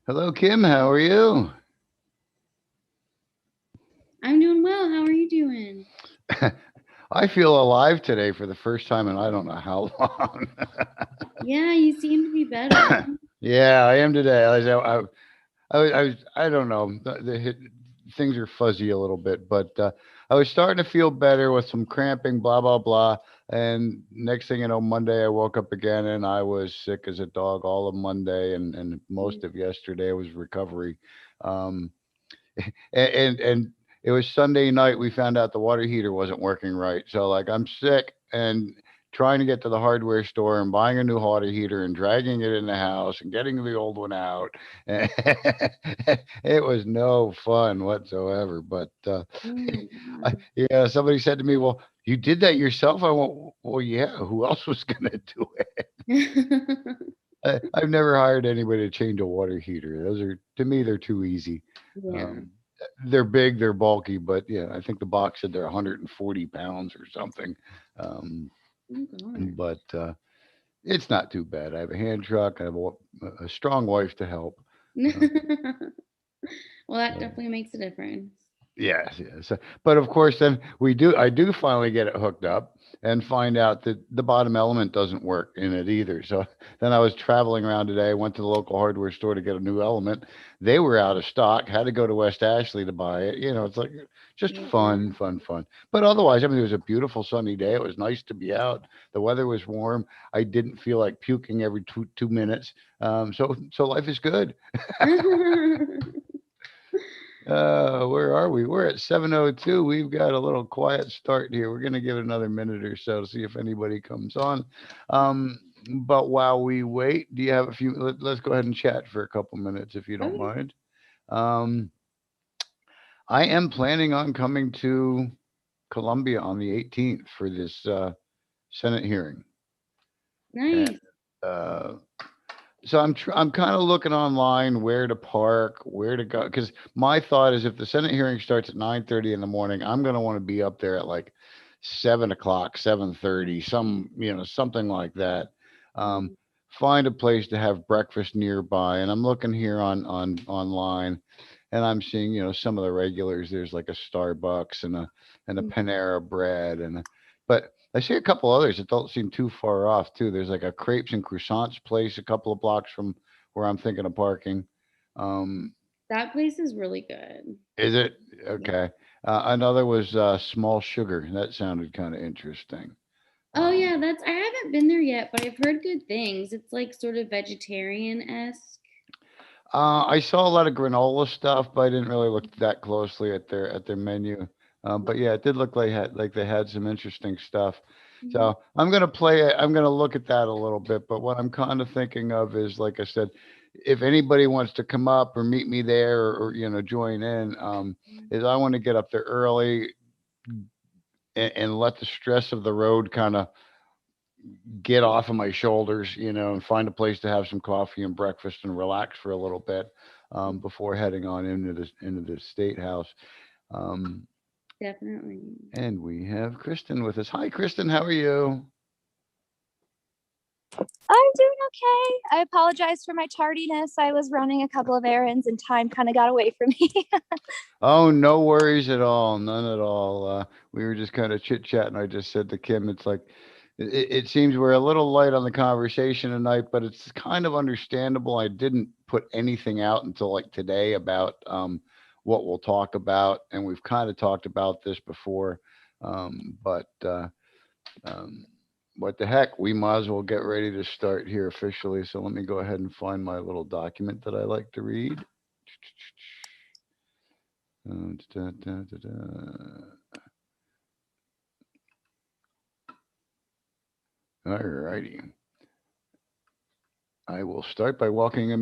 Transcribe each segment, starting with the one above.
Hello, Kim. How are you? I'm doing well. How are you doing? I feel alive today for the first time in I don't know how long. Yeah, you seem to be better. Yeah, I am today. I don't know. Things are fuzzy a little bit, but I was starting to feel better with some cramping, blah blah blah. And next thing you know, Monday I woke up again and I was sick as a dog all of Monday and Mm. most of yesterday was recovery. Um, and it was Sunday night we found out the water heater wasn't working right. So like I'm sick and trying to get to the hardware store and buying a new water heater and dragging it in the house and getting the old one out. It was no fun whatsoever. But Oh yeah, somebody said to me, "Well, you did that yourself?" I went, "Well, yeah. Who else was going to do it?" my I've never hired anybody to change a water heater. Those are to me, they're too easy. yeah. Um, they're big, they're bulky, but yeah, I think the box said they're 140 pounds or something. Um, Oh God. but it's not too bad. I have a hand truck. I have a strong wife to help. Uh, Well, that so definitely makes a difference. yes, yes. But of course, then I do finally get it hooked up and find out that the bottom element doesn't work in it either. So then I was traveling around today, went to the local hardware store to get a new element. They were out of stock, had to go to West Ashley to buy it. It's like just Yeah. fun, fun, fun. But otherwise, I mean, it was a beautiful sunny day. It was nice to be out. The weather was warm. I didn't feel like puking every two minutes. So life is good. Where are we? We're at 7:02. We've got a little quiet start here. We're going to give it another minute or so to see if anybody comes on. Um, but while we wait, do you have a few? Let's go ahead and chat for a couple minutes if you don't Okay. mind. Um, I am planning on coming to Columbia on the 18th for this Senate hearing. And Nice. uh, so I'm kind of looking online where to park, where to go, because my thought is if the Senate hearing starts at 9:30 in the morning, I'm going to want to be up there at like 7 o'clock, 7:30, something like that. Um, Mm. find a place to have breakfast nearby, and I'm looking here on online, and I'm seeing some of the regulars. There's like a Starbucks and a Mhm. Panera Bread but I see a couple others that don't seem too far off too. There's like a crepes and croissants place a couple of blocks from where I'm thinking of parking. Um, That place is really good. is it Yeah. okay? Another was Small Sugar. That sounded kind of interesting. Oh Um, yeah, that's I haven't been there yet, but I've heard good things. It's like sort of vegetarian-esque. I saw a lot of granola stuff, but I didn't really look that closely at their menu. But yeah, it did look like they had some interesting stuff. Mhm. So I'm gonna play it. I'm gonna look at that a little bit. But what I'm kind of thinking of is, like I said, if anybody wants to come up or meet me there or join in, is I want to get up there early and let the stress of the road kind of get off of my shoulders, and find a place to have some coffee and breakfast and relax for a little bit before heading on into the state house. Um, Definitely. and we have Kristen with us. Hi, Kristen. How are you? I'm doing okay. I apologize for my tardiness. I was running a couple of errands and time kind of got away from me. Oh, no worries at all. None at all. We were just kind of chit chatting. I just said to Kim, it's like it seems we're a little light on the conversation tonight, but it's kind of understandable. I didn't put anything out until like today about what we'll talk about, and we've kind of talked about this before. But um, what the heck? We might as well get ready to start here officially. So let me go ahead and find my little document that I like to read. Da, da, da, da. All righty. I will start by welcoming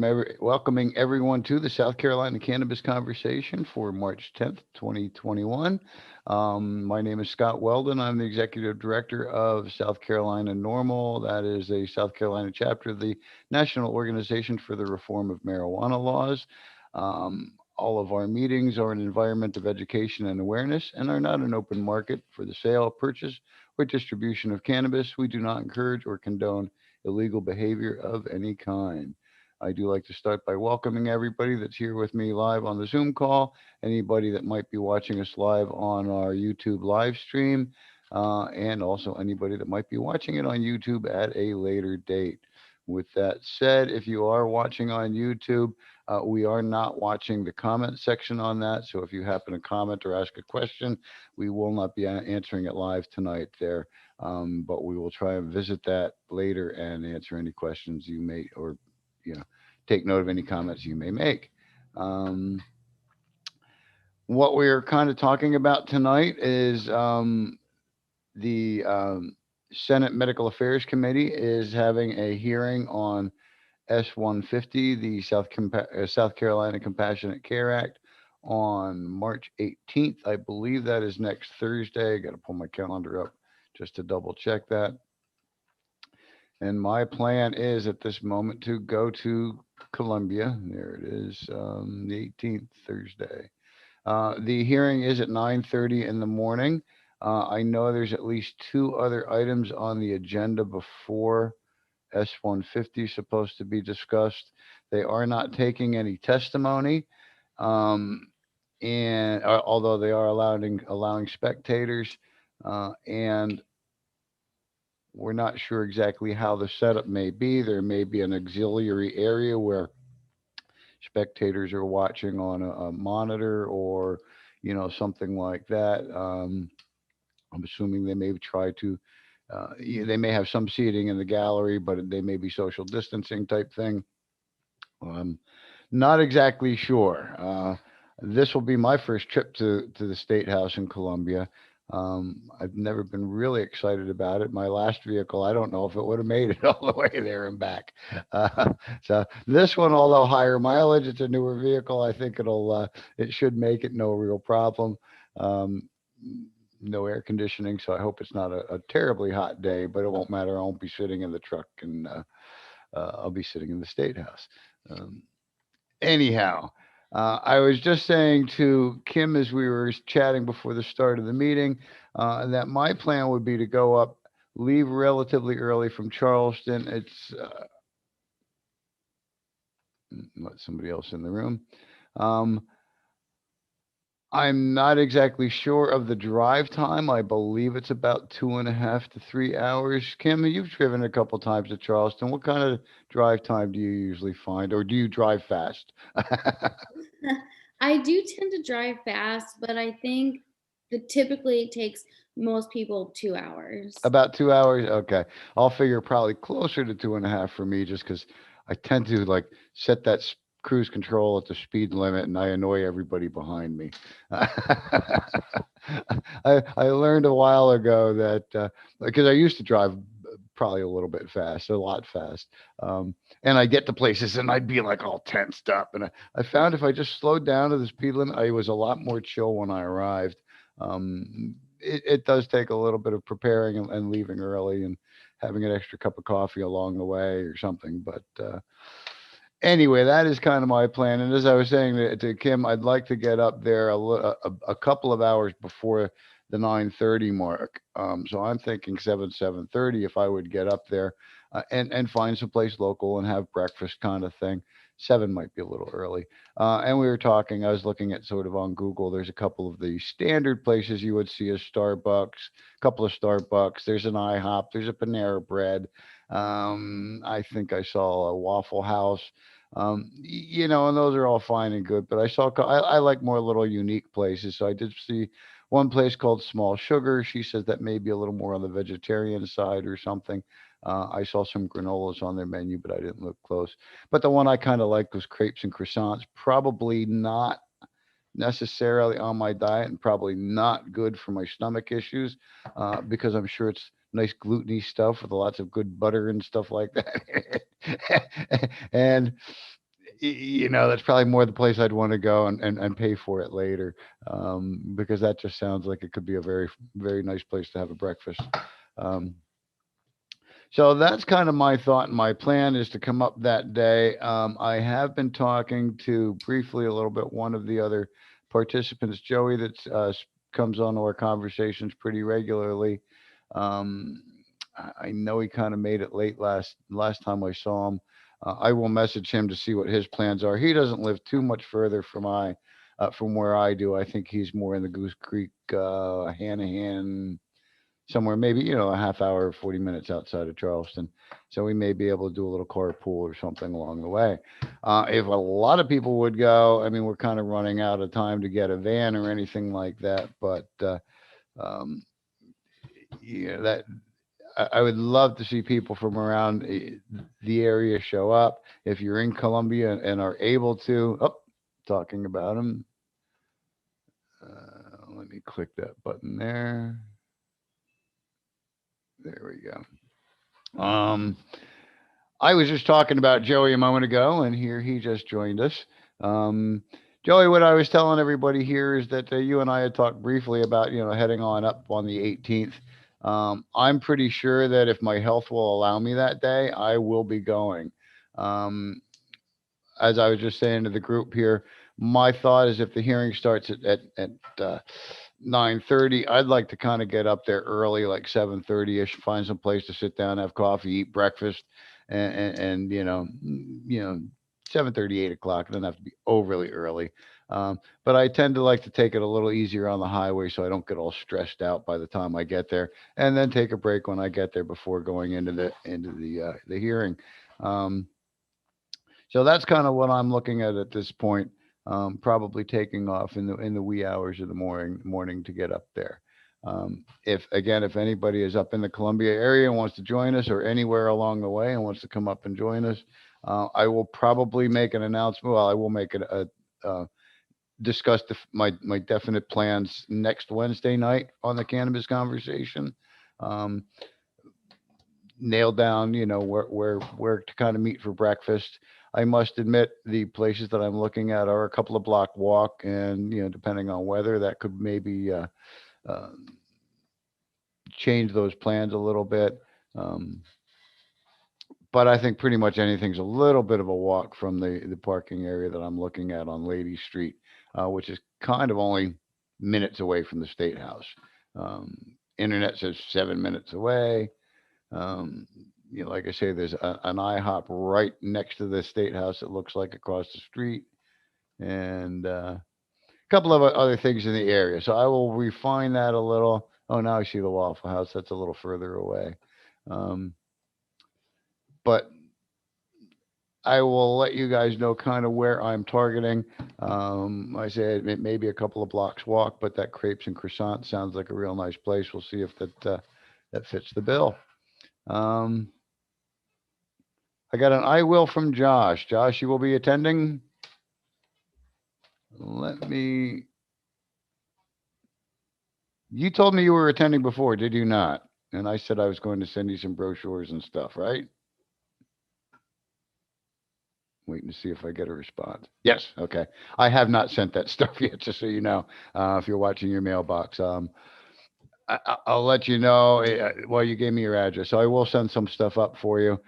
everyone to the South Carolina Cannabis Conversation for March 10th, 2021. My name is Scott Weldon. I'm the Executive Director of South Carolina Normal. That is a South Carolina chapter of the National Organization for the Reform of Marijuana Laws. All of our meetings are an environment of education and awareness and are not an open market for the sale, purchase, or distribution of cannabis. We do not encourage or condone illegal behavior of any kind. I do like to start by welcoming everybody that's here with me live on the Zoom call, anybody that might be watching us live on our YouTube live stream, and also anybody that might be watching it on YouTube at a later date. With that said, if you are watching on YouTube, we are not watching the comment section on that. So if you happen to comment or ask a question, we will not be answering it live tonight there. But we will try and visit that later and answer any questions you may, or you know, take note of any comments you may make. Um, what we're kind of talking about tonight is the Senate Medical Affairs Committee is having a hearing on S-150, the South Carolina Compassionate Care Act, on March 18th. I believe that is next Thursday. I got to pull my calendar up just to double check that. And my plan is at this moment to go to Columbia. There it is, the 18th, Thursday. The hearing is at 9:30 in the morning. I know there's at least two other items on the agenda before S-150 is supposed to be discussed. They are not taking any testimony, um, and although they are allowing spectators, and we're not sure exactly how the setup may be. There may be an auxiliary area where spectators are watching on a monitor or, something like that. I'm assuming they may try to, they may have some seating in the gallery, but they may be social distancing type thing. I'm not exactly sure. This will be my first trip to the State House in Columbia. I've never been really excited about it. My last vehicle, I don't know if it would have made it all the way there and back. So this one, although higher mileage, it's a newer vehicle. I think it should make it no real problem. Um, no air conditioning, so I hope it's not a terribly hot day. But it won't matter. I won't be sitting in the truck, and I'll be sitting in the State House. Um, Anyhow, I was just saying to Kim as we were chatting before the start of the meeting that my plan would be to go up, leave relatively early from Charleston. It's let somebody else in the room. Um, I'm not exactly sure of the drive time. I believe it's about 2.5 to 3 hours. Kim, you've driven a couple times to Charleston. What kind of drive time do you usually find, or do you drive fast? I do tend to drive fast, but I think that typically it takes most people 2 hours. About 2 hours. Okay, I'll figure probably closer to 2.5 for me, just because I tend to like set that cruise control at the speed limit, and I annoy everybody behind me. I learned a while ago that because I used to drive probably a little bit fast, a lot fast, and I get to places and I'd be like all tensed up, and I found if I just slowed down to the speed limit, I was a lot more chill when I arrived. It does take a little bit of preparing and leaving early and having an extra cup of coffee along the way or something. But anyway, that is kind of my plan. And as I was saying to Kim, I'd like to get up there a couple of hours before the 9:30 mark. So I'm thinking 7:30 if I would get up there and find some place local and have breakfast kind of thing. 7 might be a little early. And we were talking, I was looking at sort of on Google, there's a couple of the standard places you would see a Starbucks, a couple of Starbucks, there's an IHOP, there's a Panera Bread. I think I saw a Waffle House. And those are all fine and good, but I like more little unique places. So I did see one place called Small Sugar. She says that may be a little more on the vegetarian side or something. I saw some granolas on their menu, but I didn't look close. But the one I kind of liked was crepes and croissants. Probably not necessarily on my diet and probably not good for my stomach issues because I'm sure it's nice gluteny stuff with lots of good butter and stuff like that. And that's probably more the place I'd want to go and pay for it later, because that just sounds like it could be a very, very nice place to have a breakfast. Um, so that's kind of my thought, and my plan is to come up that day. I have been talking to briefly a little bit one of the other participants, Joey, that comes on to our conversations pretty regularly. Um, I know he kind of made it late last time I saw him. I will message him to see what his plans are. He doesn't live too much further from where I do. I think he's more in the Goose Creek, Hanahan, somewhere maybe a half hour, 40 minutes outside of Charleston. So we may be able to do a little carpool or something along the way. If a lot of people would go, I mean, we're kind of running out of time to get a van or anything like that. But um, yeah, that I would love to see people from around the area show up. If you're in Columbia and are able to, talking about them. Let me click that button there. There we go. I was just talking about Joey a moment ago, and here he just joined us. Um, Joey, what I was telling everybody here is that you and I had talked briefly about heading on up on the 18th. I'm pretty sure that if my health will allow me that day, I will be going. Um, as I was just saying to the group here, my thought is if the hearing starts at 9:30, I'd like to kind of get up there early, like 7:30 ish, find some place to sit down, have coffee, eat breakfast, and 7:30, 8 o'clock. It doesn't have to be overly early. But I tend to like to take it a little easier on the highway so I don't get all stressed out by the time I get there, and then take a break when I get there before going into the hearing. Um, so that's kind of what I'm looking at this point. Probably taking off in the wee hours of the morning to get up there. If anybody is up in the Columbia area and wants to join us, or anywhere along the way and wants to come up and join us, I will probably make an announcement. Well, I will make it discuss my definite plans next Wednesday night on the cannabis conversation. Um, Nail down, where to kind of meet for breakfast. I must admit, the places that I'm looking at are a couple of block walk, and depending on weather, that could maybe uh, change those plans a little bit. Um, but I think pretty much anything's a little bit of a walk from the parking area that I'm looking at on Lady Street, which is kind of only minutes away from the State House. Internet says 7 minutes away. Um, like I say, there's an IHOP right next to the State House. It looks like across the street, and a couple of other things in the area. So I will refine that a little. Oh, now I see the Waffle House. That's a little further away, um, but I will let you guys know kind of where I'm targeting. I said it may be a couple of blocks walk, but that crepes and croissant sounds like a real nice place. We'll see if that fits the bill. Um, I got an I will from Josh. Josh, you will be attending. Let me. You told me you were attending before, did you not? And I said I was going to send you some brochures and stuff, right? Waiting to see if I get a response. Yes. Okay. I have not sent that stuff yet, just so you know, if you're watching your mailbox. I'll let you know. Well, you gave me your address, so I will send some stuff up for you.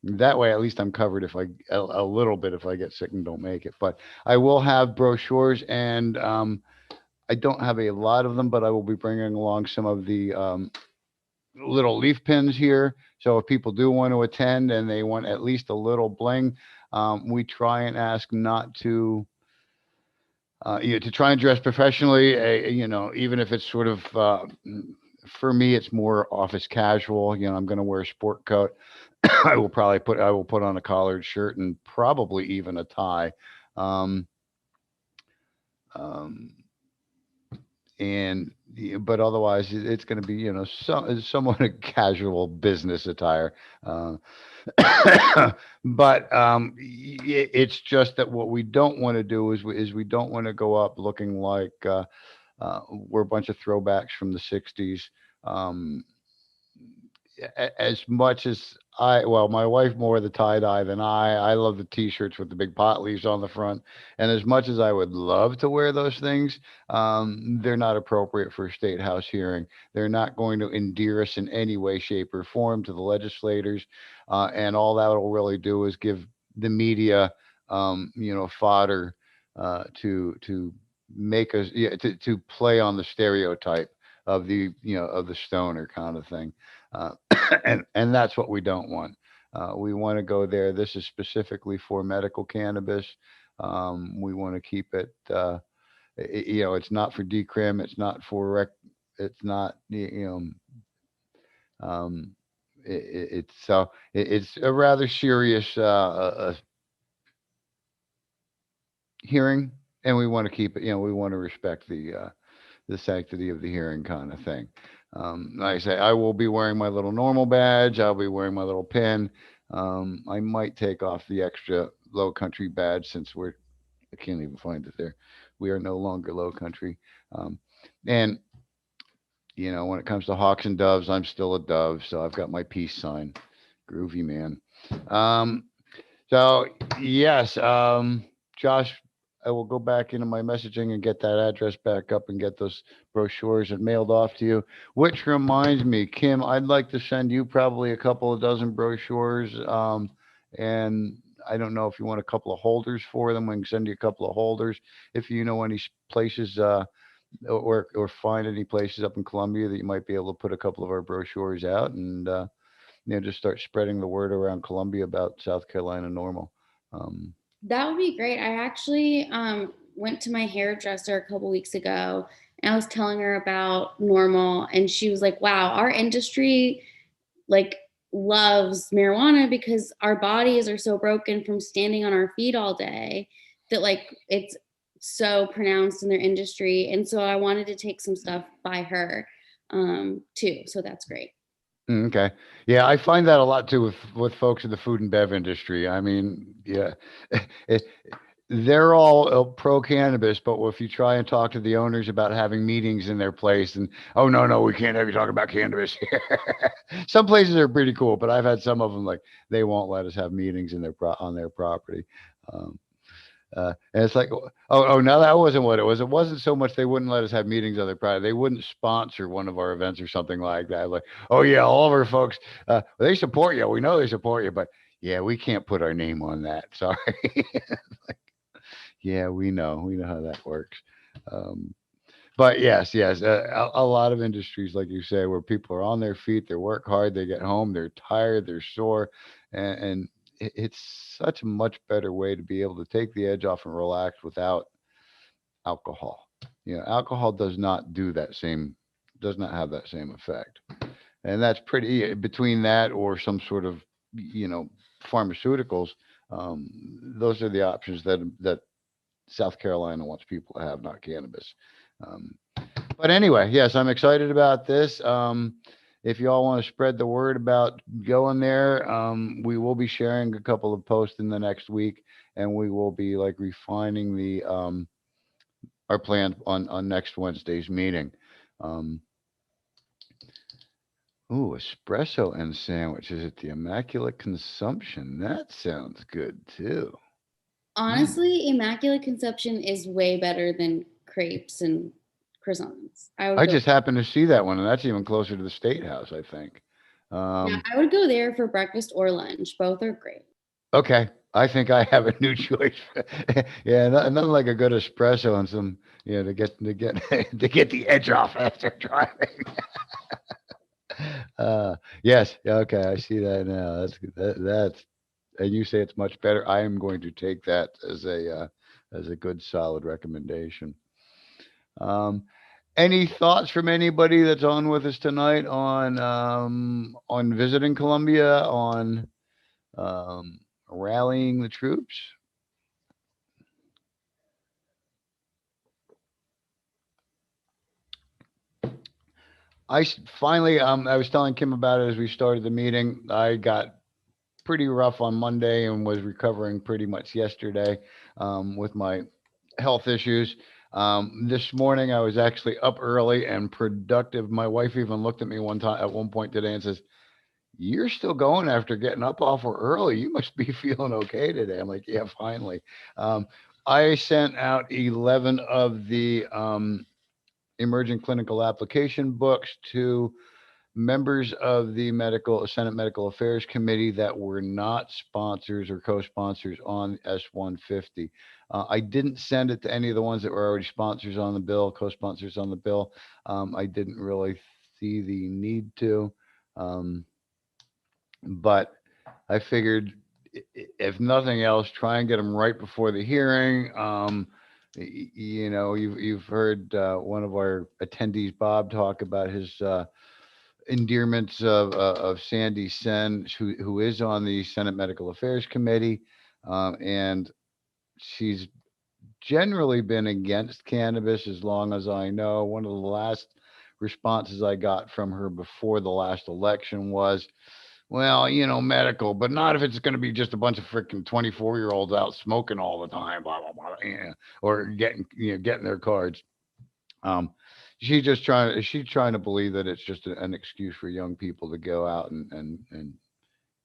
That way, at least I'm covered if a little bit if I get sick and don't make it. But I will have brochures, and I don't have a lot of them, but I will be bringing along some of the little leaf pins here. So if people do want to attend and they want at least a little bling, we try and ask not to. To try and dress professionally, even if it's sort of, for me, it's more office casual. I'm going to wear a sport coat. I will put on a collared shirt and probably even a tie. Um, um, and but otherwise, it's going to be somewhat a casual business attire. Uh, but it's just that what we don't want to do is we don't want to go up looking like we're a bunch of throwbacks from the '60s. Um, as much as my wife more the tie dye than I love the t-shirts with the big pot leaves on the front. And as much as I would love to wear those things, they're not appropriate for a state house hearing. They're not going to endear us in any way, shape, or form to the legislators. And all that will really do is give the media, fodder to make us, to play on the stereotype of the stoner kind of thing. uh, and that's what we don't want. We want to go there. This is specifically for medical cannabis. We want to keep it. It's not for decrim. It's not for It's not. Um, it's a rather serious hearing, and we want to keep it. We want to respect the sanctity of the hearing kind of thing. Like I say, I will be wearing my little normal badge. I'll be wearing my little pin. I might take off the extra low country badge since I can't even find it there. We are no longer low country. And, when it comes to hawks and doves, I'm still a dove. So I've got my peace sign. Groovy, man. Um, so yes, Josh, I will go back into my messaging and get that address back up and get those brochures and mailed off to you. Which reminds me, Kim, I'd like to send you probably a couple of dozen brochures. And I don't know if you want a couple of holders for them. We can send you a couple of holders if you know any places. Or find any places up in Columbia that you might be able to put a couple of our brochures out and just start spreading the word around Columbia about South Carolina normal. That would be great. I actually went to my hairdresser a couple weeks ago and I was telling her about normal and she was like, wow, our industry like loves marijuana because our bodies are so broken from standing on our feet all day that like it's so pronounced in their industry. And so I wanted to take some stuff by her too. So that's great. Okay. Yeah, I find that a lot too with folks in the food and bev industry. I mean, yeah, it, they're all pro cannabis, but if you try and talk to the owners about having meetings in their place, and oh no, we can't have you talk about cannabis here. Some places are pretty cool, but I've had some of them like they won't let us have meetings in on their property. Um, and it's like, oh, no, that wasn't what it was. It wasn't so much they wouldn't let us have meetings on their private. They wouldn't sponsor one of our events or something like that. Like, oh yeah, all of our folks, they support you. We know they support you, but yeah, we can't put our name on that. Sorry. Yeah, we know how that works. Um, but yes, a lot of industries, like you say, where people are on their feet, they work hard, they get home, they're tired, they're sore, and it's such a much better way to be able to take the edge off and relax without alcohol. Alcohol does not have that same effect, and that's pretty between that or some sort of you know pharmaceuticals. Those are the options that South Carolina wants people to have, not cannabis. Um, but anyway, yes, I'm excited about this. If you all want to spread the word about going there, we will be sharing a couple of posts in the next week, and we will be like refining the our plan on next Wednesday's meeting. Um, ooh, espresso and sandwiches at the Immaculate Consumption. That sounds good too. Hmm. Honestly, Immaculate Conception is way better than crepes and croissants. I would I go. just happened to see that one, and that's even closer to the State House, I think. Yeah, Um, I would go there for breakfast or lunch. Both are great. Okay, I think I have a new choice. Yeah, nothing like a good espresso and some, to get to get the edge off after driving. Yes, yeah, okay, I see that now. That's good. That's and you say it's much better. I am going to take that as a good solid recommendation. Um, any thoughts from anybody that's on with us tonight on visiting Columbia on um, rallying the troops? Finally, I was telling Kim about it as we started the meeting. I got pretty rough on Monday and was recovering pretty much yesterday with my health issues. This morning, I was actually up early and productive. My wife even looked at me one time at one point today and says, you're still going after getting up awful early. You must be feeling okay today. I'm like, yeah, finally. Um, I sent out 11 of the emerging clinical application books to members of the medical Senate Medical Affairs Committee that were not sponsors or co-sponsors on S-150. I didn't send it to any of the ones that were already sponsors on the bill, co-sponsors on the bill. I didn't really see the need to, um, but I figured if nothing else, try and get them right before the hearing. You've heard one of our attendees, Bob, talk about his endearments of Sandy Sen, who is on the Senate Medical Affairs Committee, and she's generally been against cannabis as long as I know. One of the last responses I got from her before the last election was, well, medical, but not if it's going to be just a bunch of freaking 24-year-olds out smoking all the time, blah blah blah, or getting their cards. Um, she's trying to believe that it's just an excuse for young people to go out and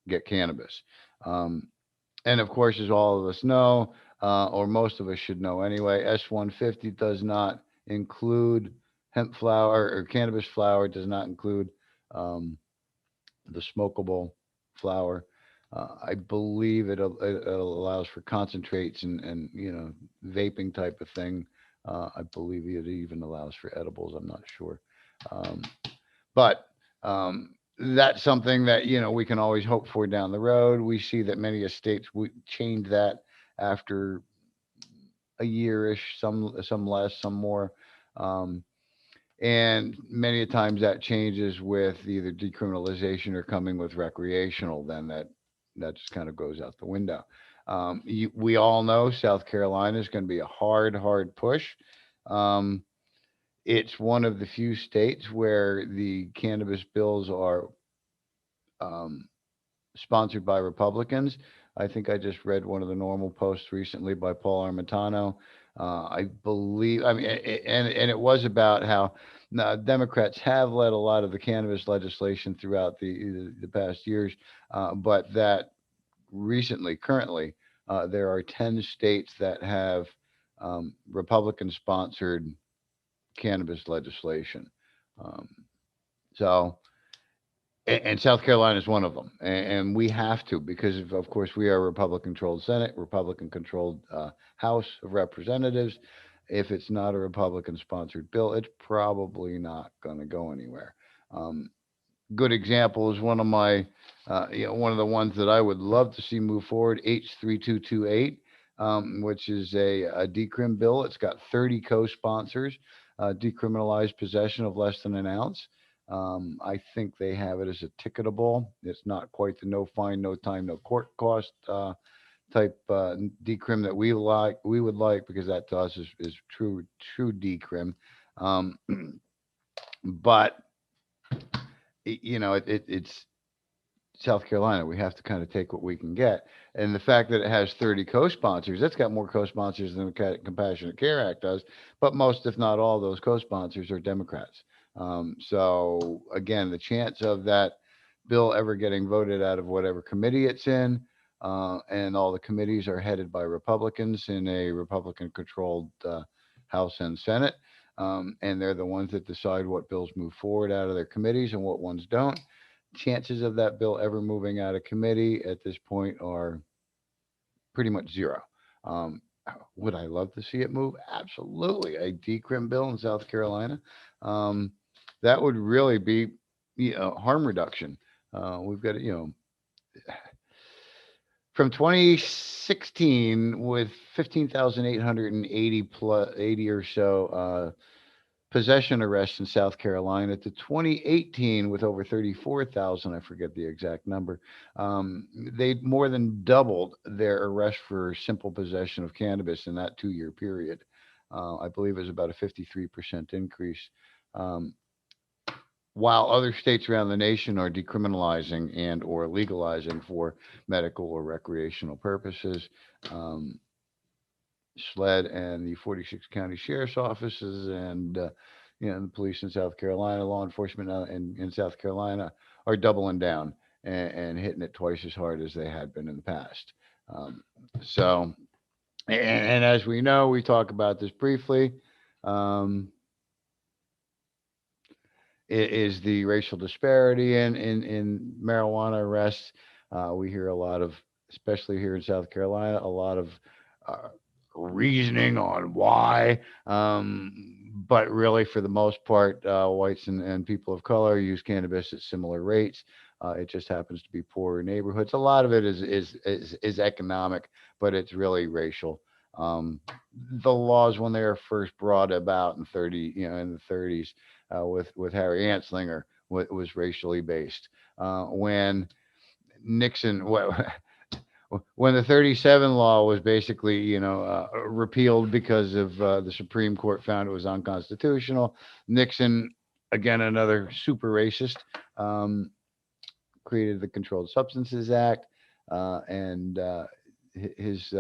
get cannabis. Um, and of course, as all of us know, or most of us should know anyway, S-150 does not include hemp flower or cannabis flower. Does not include um, the smokable flower. I believe it allows for concentrates and vaping type of thing. I believe it even allows for edibles. I'm not sure, um, but that's something that we can always hope for down the road. We see that many states would change that after a yearish, some less, some more. Um, and many a times that changes with either decriminalization or coming with recreational, then that just kind of goes out the window. We all know South Carolina is going to be a hard push. Um, it's one of the few states where the cannabis bills are um, sponsored by Republicans. I think I just read one of the normal posts recently by Paul Armentano. I believe, I mean, and it was about how Democrats have led a lot of the cannabis legislation throughout the past years, but that currently, there are 10 states that have Republican sponsored cannabis legislation. Um, so and South Carolina is one of them, and we have to because of course we are a Republican-controlled Senate, Republican-controlled House of Representatives. If it's not a Republican-sponsored bill, it's probably not going to go anywhere. Um, Good example is one of the ones that I would love to see move forward, H3228, which is a decrim bill. It's got 30 co-sponsors, decriminalized possession of less than an ounce. I think they have it as a ticketable. It's not quite the no fine, no time, no court cost type decrim that we would like because that to us is true decrim. Um, but it's South Carolina. We have to kind of take what we can get. And the fact that it has 30 co-sponsors, that's got more co-sponsors than the Compassionate Care Act does. But most, if not all, those co-sponsors are Democrats. So again, the chance of that bill ever getting voted out of whatever committee it's in, and all the committees are headed by Republicans in a Republican-controlled House and Senate. And they're the ones that decide what bills move forward out of their committees and what ones don't. Chances of that bill ever moving out of committee at this point are pretty much zero. Um, would I love to see it move? Absolutely. A decrim bill in South Carolina. Um, that would really be harm reduction. We've got, from 2016 with 15,880 plus 80 or so possession arrests in South Carolina to 2018 with over 34,000. I forget the exact number. They more than doubled their arrest for simple possession of cannabis in that 2 year period. I believe it was about a 53% increase. Um, while other states around the nation are decriminalizing and or legalizing for medical or recreational purposes, um, SLED and the 46 county sheriff's offices and the police in South Carolina, law enforcement in South Carolina are doubling down and hitting it twice as hard as they had been in the past. Um, so, and as we know, we talk about this briefly. Um, is the racial disparity in marijuana arrests. We hear a lot of, especially here in South Carolina, a lot of uh, reasoning on why. But really, for the most part, whites and people of color use cannabis at similar rates. It just happens to be poorer neighborhoods. A lot of it is economic, but it's really racial. Um, the laws when they were first brought about in 30s with Harry Anslinger was racially based. When Nixon, when the 37 law was basically, repealed because of the Supreme Court found it was unconstitutional, Nixon, again, another super racist, um, created the Controlled Substances Act, and his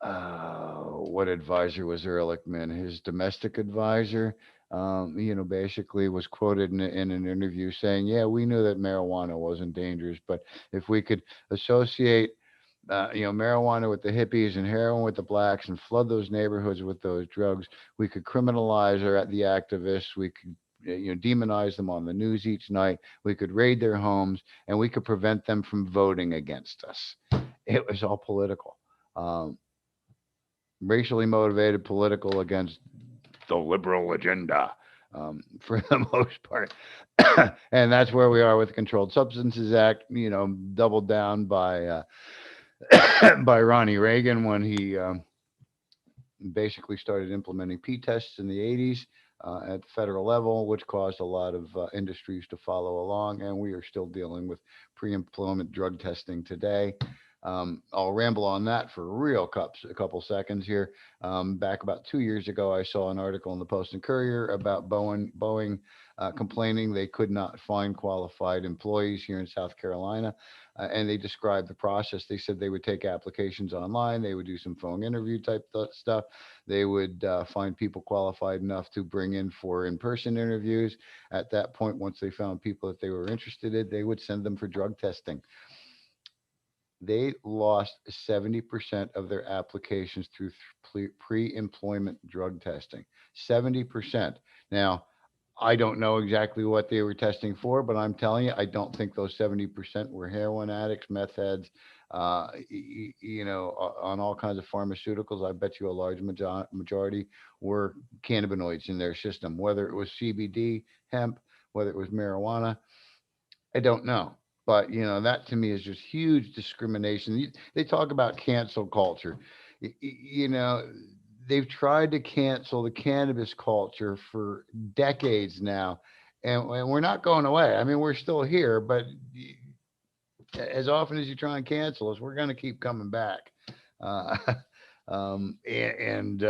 what advisor was Ehrlichman? His domestic advisor, basically was quoted in an interview saying, "Yeah, we knew that marijuana wasn't dangerous, but if we could associate, marijuana with the hippies and heroin with the blacks and flood those neighborhoods with those drugs, we could criminalize the activists. We could." Demonize them on the news each night. We could raid their homes, and we could prevent them from voting against us. It was all political. Um, Racially motivated political against the liberal agenda, for the most part. And that's where we are with the Controlled Substances Act, doubled down by by Ronnie Reagan when he basically started implementing P tests in the 80s at the federal level, which caused a lot of industries to follow along. And we are still dealing with pre employment drug testing today. I'll ramble on that for a couple seconds here. Back about 2 years ago, I saw an article in the Post and Courier about Boeing complaining they could not find qualified employees here in South Carolina. And they described the process. They said they would take applications online, they would do some phone interview type stuff, they would find people qualified enough to bring in for in-person interviews. At that point, once they found people that they were interested in, they would send them for drug testing. They lost 70% of their applications through pre-employment drug testing. 70%. Now, I don't know exactly what they were testing for, but I'm telling you, I don't think those 70% were heroin addicts, meth heads, on all kinds of pharmaceuticals. I bet you a large majority were cannabinoids in their system, whether it was CBD, hemp, whether it was marijuana. I don't know. But, that to me is just huge discrimination. They talk about cancel culture. You know, they've tried to cancel the cannabis culture for decades now, and we're not going away. I mean, we're still here, but as often as you try and cancel us, we're going to keep coming back. Uh, and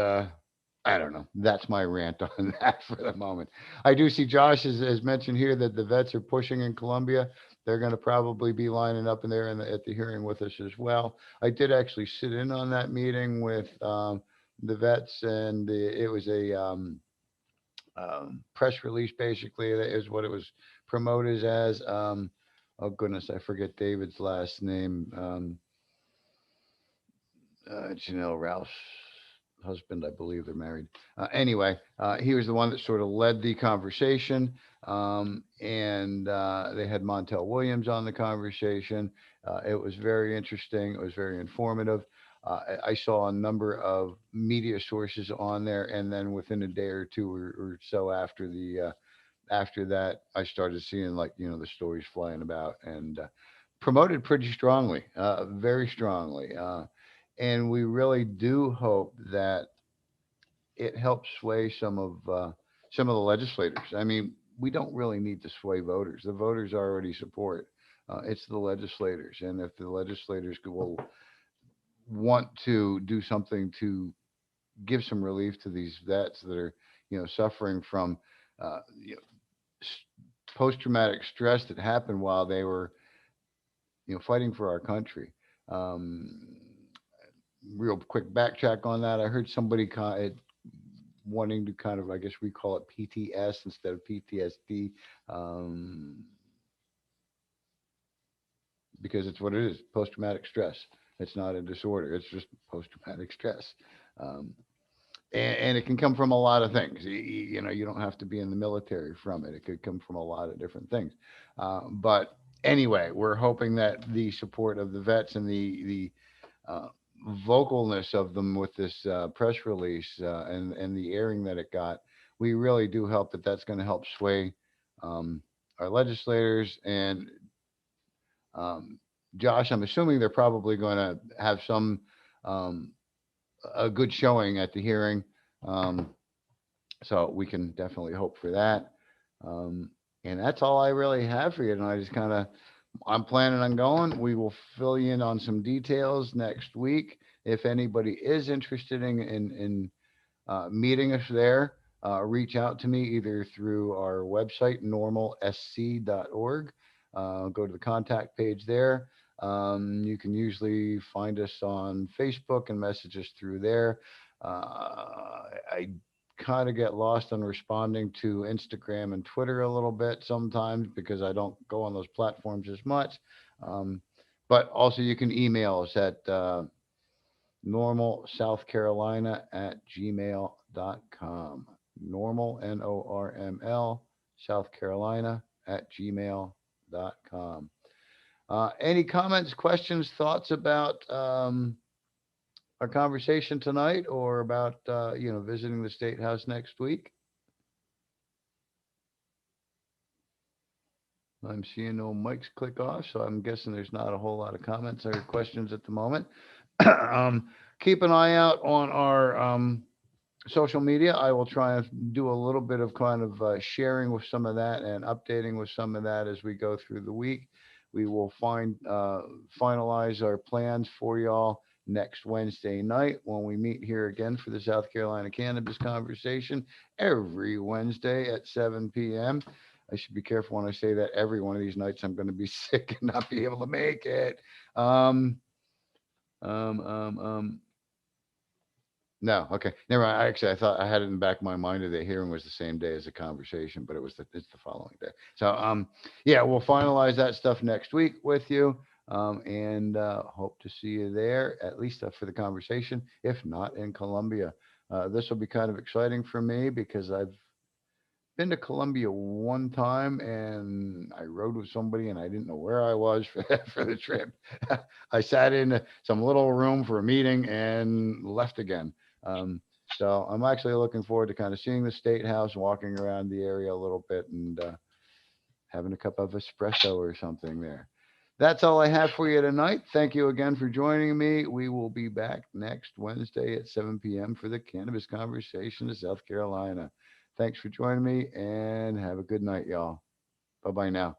I don't know. That's my rant on that for the moment. I do see Josh has mentioned here that the vets are pushing in Columbia. They're going to probably be lining up in there at the hearing with us as well. I did actually sit in on that meeting with the vets, and it was a press release, basically, is what it was promoted as. Oh, goodness, I forget David's last name. Janelle Rouse husband, I believe they're married. Anyway, he was the one that sort of led the conversation, and they had Montel Williams on the conversation. It was very interesting. It was very informative. I saw a number of media sources on there, and then within a day or two or so after that, I started seeing, like, the stories flying about, and promoted pretty strongly, very strongly. And we really do hope that it helps sway some of the legislators. I mean, we don't really need to sway voters. The voters already support. It's the legislators, and if the legislators will want to do something to give some relief to these vets that are, suffering from, you know, post-traumatic stress that happened while they were, fighting for our country. Um, Real quick backtrack on that. I heard somebody wanting to kind of, I guess we call it PTS instead of PTSD. Um, because it's what it is, post-traumatic stress. It's not a disorder. It's just post-traumatic stress. Um, and it can come from a lot of things. You know, you don't have to be in the military from it. It could come from a lot of different things. But anyway, we're hoping that the support of the vets and the uh, vocalness of them with this press release and the airing that it got, we really do help that that's going to help sway um, our legislators. And um, Josh, I'm assuming they're probably going to have some um, a good showing at the hearing. Um, so we can definitely hope for that. Um, and that's all I really have for you. And I just kind of, I'm planning on going. We will fill you in on some details next week. If anybody is interested in meeting us there, reach out to me either through our website, normalsc.org. Go to the contact page there. You can usually find us on Facebook and message us through there. I kind of get lost on responding to Instagram and Twitter a little bit sometimes because I don't go on those platforms as much. Um, but also, you can email us at normal South Carolina at gmail.com. Normal, NORML, South Carolina at gmail.com. Any comments, questions, thoughts about our conversation tonight or about, visiting the State House next week? I'm seeing no mics click off, so I'm guessing there's not a whole lot of comments or questions at the moment. um, keep an eye out on our social media. I will try and do a little bit of kind of sharing with some of that and updating with some of that as we go through the week. We will finalize our plans for y'all next Wednesday night when we meet here again for the South Carolina Cannabis Conversation every Wednesday at 7 p.m. I should be careful when I say that. Every one of these nights I'm going to be sick and not be able to make it. Um, um, um, um, no, okay. Never mind. Actually, I thought I had it in the back of my mind that the hearing was the same day as the conversation, but it's the following day. So yeah, we'll finalize that stuff next week with you. And hope to see you there, at least for the conversation, if not in Columbia. This will be kind of exciting for me because I've been to Columbia one time and I rode with somebody and I didn't know where I was for the trip. I sat in some little room for a meeting and left again. Um, so I'm actually looking forward to kind of seeing the State House, walking around the area a little bit and having a cup of espresso or something there. That's all I have for you tonight. Thank you again for joining me. We will be back next Wednesday at 7 p.m. for the Cannabis Conversation of South Carolina. Thanks for joining me and have a good night, y'all. Bye bye now.